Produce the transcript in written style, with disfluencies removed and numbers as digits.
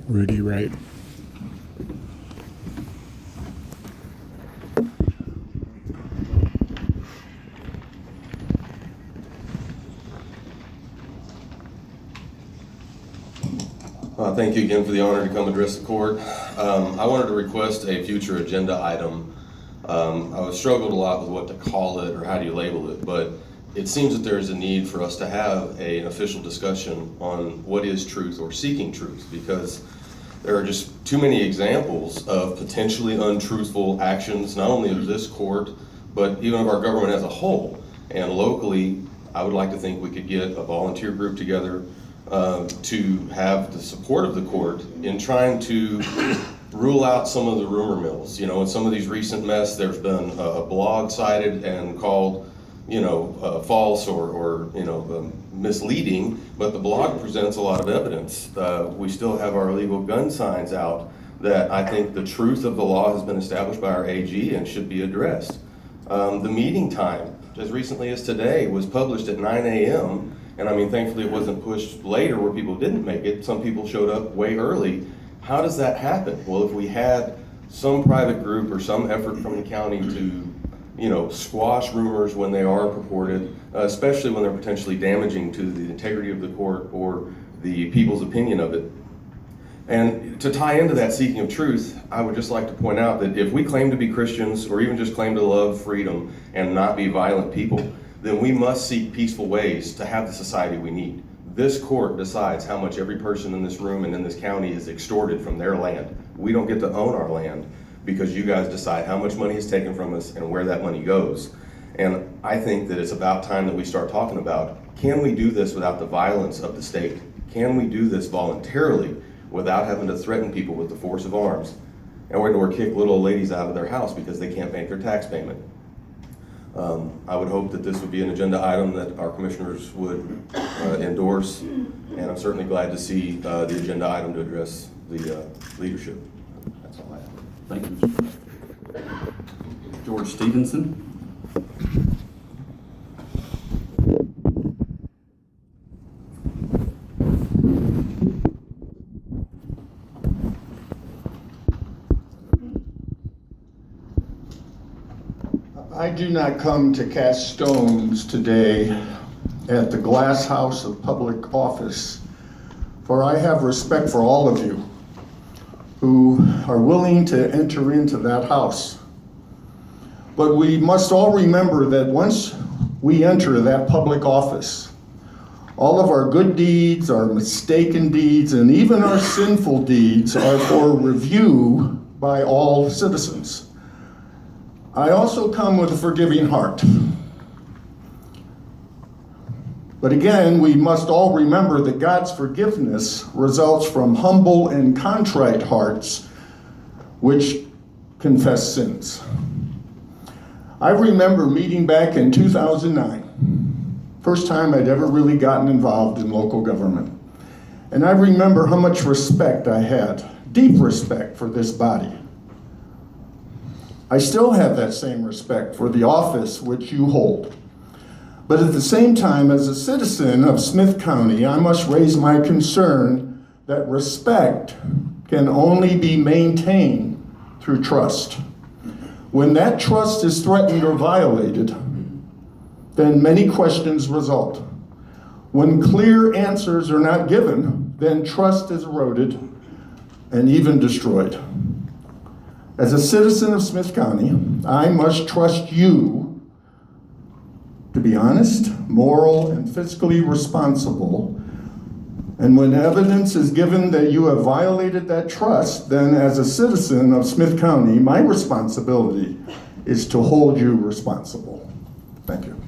Rudy Wright. Thank you again for the honor to come address the court. I wanted to request a future agenda item. I struggled a lot with what to call it or how do you label it, but it seems that there's a need for us to have an official discussion on what is truth or seeking truth, because there are just too many examples of potentially untruthful actions, not only of this court, but even of our government as a whole. And locally, I would like to think we could get a volunteer group together to have the support of the court in trying to rule out some of the rumor mills. You know, in some of these recent mess, there's been a blog cited and called, false or misleading, but the blog presents a lot of evidence. We still have our illegal gun signs out that I think the truth of the law has been established by our AG and should be addressed. The meeting time, as recently as today, was published at 9 a.m. And I mean, thankfully it wasn't pushed later where people didn't make it. Some people showed up way early. How does that happen? Well, if we had some private group or some effort from the county to, squash rumors when they are purported, especially when they're potentially damaging to the integrity of the court or the people's opinion of it. And to tie into that seeking of truth, I would just like to point out that if we claim to be Christians or even just claim to love freedom and not be violent people, then we must seek peaceful ways to have the society we need. This court decides how much every person in this room and in this county is extorted from their land. We don't get to own our land because you guys decide how much money is taken from us and where that money goes. And I think that it's about time that we start talking about, can we do this without the violence of the state? Can we do this voluntarily without having to threaten people with the force of arms? And or kick little ladies out of their house because they can't make their tax payment. I would hope that this would be an agenda item that our commissioners would endorse, and I'm certainly glad to see the agenda item to address the leadership. That's all I have. Thank you, Mr. Wright. George Stevenson. I do not come to cast stones today at the glass house of public office, for I have respect for all of you who are willing to enter into that house. But we must all remember that once we enter that public office, all of our good deeds, our mistaken deeds, and even our sinful deeds are for review by all citizens. I also come with a forgiving heart. But again, we must all remember that God's forgiveness results from humble and contrite hearts which confess sins. I remember meeting back in 2009, first time I'd ever really gotten involved in local government. And I remember how much respect I had, deep respect for this body. I still have that same respect for the office which you hold. But at the same time, as a citizen of Smith County, I must raise my concern that respect can only be maintained through trust. When that trust is threatened or violated, then many questions result. When clear answers are not given, then trust is eroded and even destroyed. As a citizen of Smith County, I must trust you to be honest, moral, and fiscally responsible. And when evidence is given that you have violated that trust, then as a citizen of Smith County, my responsibility is to hold you responsible. Thank you.